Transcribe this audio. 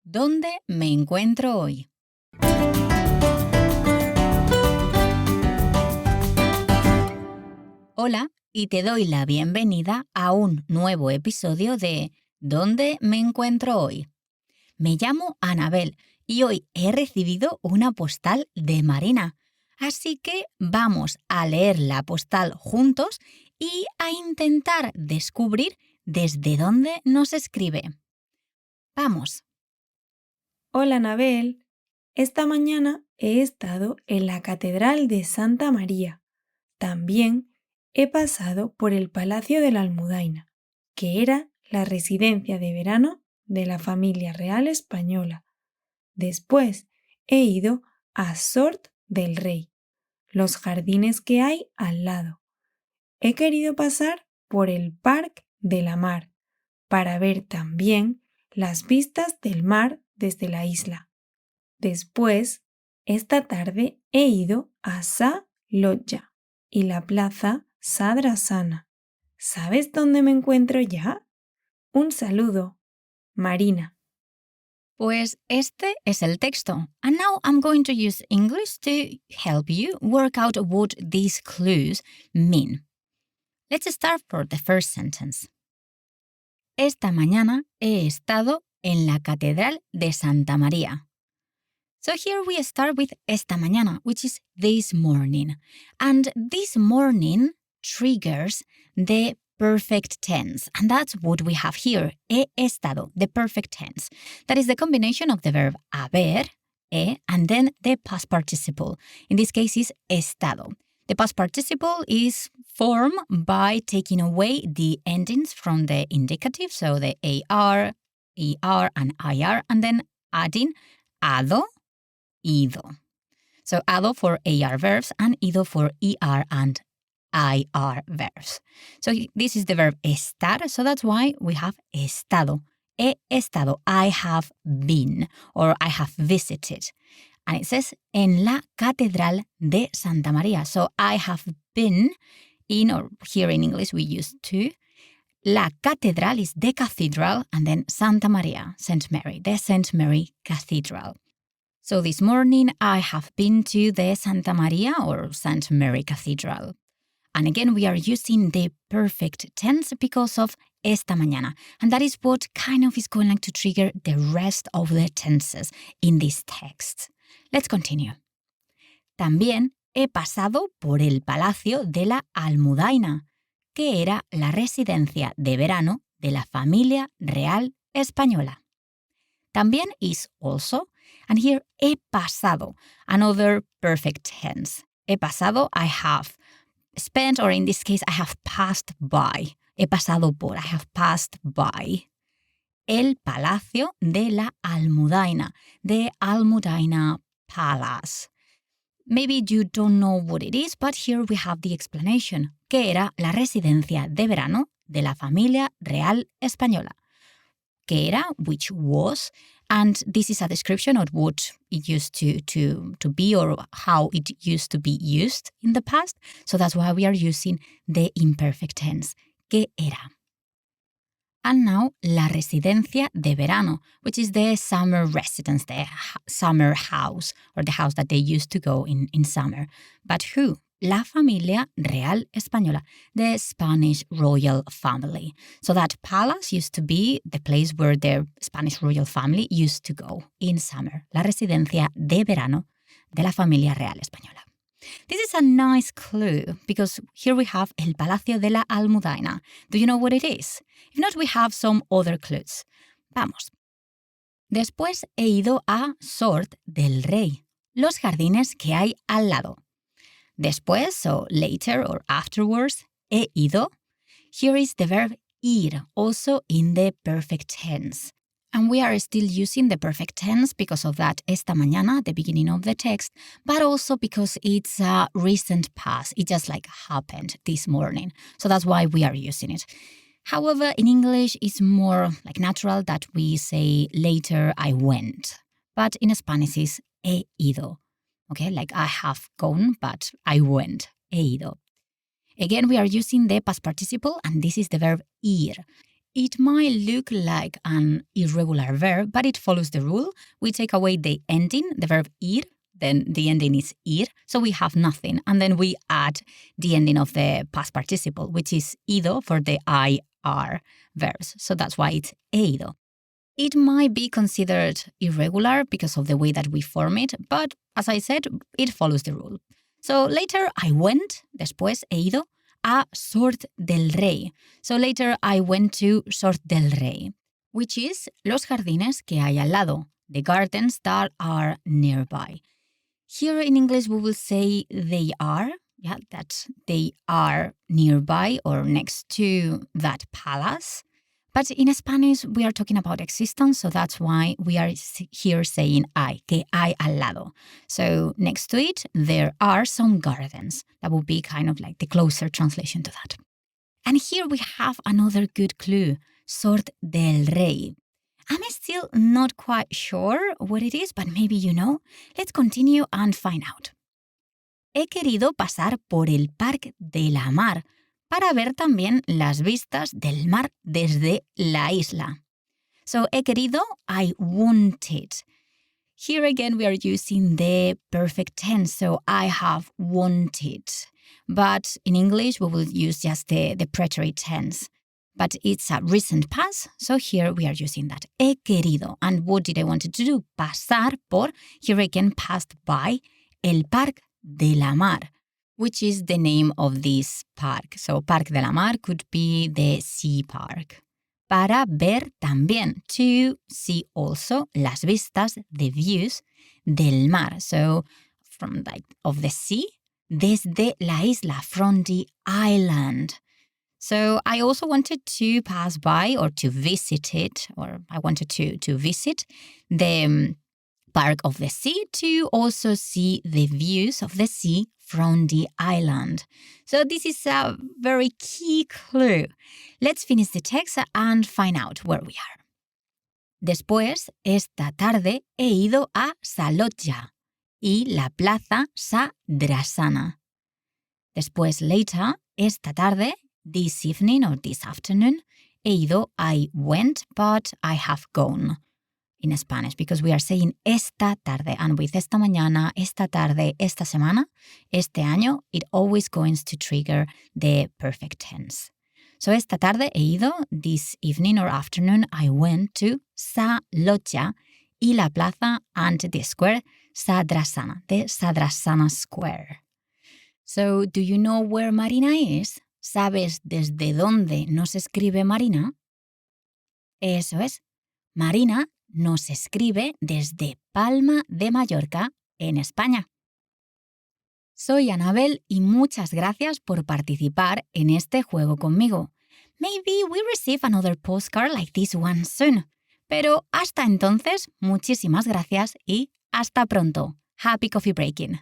¿Dónde me encuentro hoy? Hola y te doy la bienvenida a un nuevo episodio de ¿Dónde me encuentro hoy? Me llamo Anabel y hoy he recibido una postal de Marina. Así que vamos a leer la postal juntos y a intentar descubrir desde dónde nos escribe. ¡Vamos! Hola, Anabel. Esta mañana he estado en la Catedral de Santa María. También he pasado por el Palacio de la Almudaina, que era la residencia de verano de la familia real española. Después he ido a Sort del Rey, los jardines que hay al lado. He querido pasar por el Parc de la Mar para ver también las vistas del mar desde la isla. Después, esta tarde he ido a Sa Loggia y la plaza Sadrasana. ¿Sabes dónde me encuentro ya? Un saludo, Marina. Pues este es el texto. And now I'm going to use English to help you work out what these clues mean. Let's start for the first sentence. Esta mañana he estado en la Catedral de Santa María. So here we start with esta mañana, which is this morning. And this morning triggers the perfect tense. And that's what we have here. He estado, the perfect tense. That is the combination of the verb haber, and then the past participle. In this case is estado. The past participle is formed by taking away the endings from the indicative, so the AR, ER, and IR, and then adding ado, ido. So ado for AR verbs and ido for ER and IR verbs. So this is the verb estar, so that's why we have estado. He estado, I have been, or I have visited. And it says, en la Catedral de Santa María. So I have been in, or here in English we use to. La Catedral is the cathedral, and then Santa María, Saint Mary, the Saint Mary Cathedral. So this morning I have been to the Santa María or Saint Mary Cathedral. And again, we are using the perfect tense because of esta mañana. And that is what kind of is going to trigger the rest of the tenses in this text. Let's continue. También he pasado por el Palacio de la Almudaina, que era la residencia de verano de la familia real española. También is also, and here he pasado, another perfect tense. He pasado, I have spent, or in this case, I have passed by. He pasado por, I have passed by. El Palacio de la Almudaina, the Almudaina Palace. Maybe you don't know what it is, but here we have the explanation, que era la residencia de verano de la familia real española. Que era, which was, and this is a description of what it used to be or how it used to be used in the past. So that's why we are using the imperfect tense, que era. And now, la residencia de verano, which is the summer residence, the summer house, or the house that they used to go in summer. But who? La familia real española, the Spanish royal family. So that palace used to be the place where the Spanish royal family used to go in summer. La residencia de verano de la familia real española. This is a nice clue because here we have El Palacio de la Almudaina. Do you know what it is? If not, we have some other clues. Vamos. Después he ido a Sort del Rey, los jardines que hay al lado. Después, so later or afterwards, he ido. Here is the verb ir, also in the perfect tense. And we are still using the perfect tense because of that esta mañana at the beginning of the text, but also because it's a recent past. It just like happened this morning. So that's why we are using it. However, in English, it's more like natural that we say later I went. But in Spanish, it's he ido. Okay, like I have gone, but I went. He ido. Again, we are using the past participle, and this is the verb ir. it might look like an irregular verb, but it follows the rule. We take away the ending, the verb ir, then the ending is ir, so we have nothing. And then we add the ending of the past participle, which is ido for the IR verbs. So that's why it's he ido. It might be considered irregular because of the way that we form it, but as I said, it follows the rule. So later I went, después he ido, a Sort del Rey. So later I went to Sort del Rey, which is los jardines que hay al lado, the gardens that are nearby. Here in English we will say they are, that they are nearby or next to that palace. But in Spanish, we are talking about existence, so that's why we are here saying hay, que hay al lado. So next to it, there are some gardens. That would be kind of like the closer translation to that. And here we have another good clue, Sort del Rey. I'm still not quite sure what it is, but maybe you know. Let's continue and find out. He querido pasar por el Parc de la Mar para ver también las vistas del mar desde la isla. So, he querido, I wanted. Here again, we are using the perfect tense, so I have wanted. But in English, we will use just the preterite tense. But it's a recent past, so here we are using that. He querido. And what did I want to do? Pasar por, here again, passed by, el Parc de la Mar, which is the name of this park. So Parc de la Mar could be the sea park. Para ver también, to see also las vistas, the views del mar. So from of the sea, desde la isla, from the island. So I also wanted to pass by or to visit it, or I wanted to visit the Park of the Sea to also see the views of the sea from the island. So this is a very key clue. Let's finish the text and find out where we are. Después, esta tarde he ido a Salotja y la plaza Sadrasana. Después, later, esta tarde, this evening or this afternoon, he ido, I went, but I have gone. In Spanish, because we are saying esta tarde, and with esta mañana, esta tarde, esta semana, este año, it always going to trigger the perfect tense. So esta tarde he ido, this evening or afternoon, I went to Salotja y la plaza and the square Sadrasana, the Sadrasana Square. So, do you know where Marina is? ¿Sabes desde dónde nos escribe Marina? Eso es. Marina nos escribe desde Palma de Mallorca, en España. Soy Anabel y muchas gracias por participar en este juego conmigo. Maybe we receive another postcard like this one soon. Pero hasta entonces, muchísimas gracias y hasta pronto. Happy coffee breaking.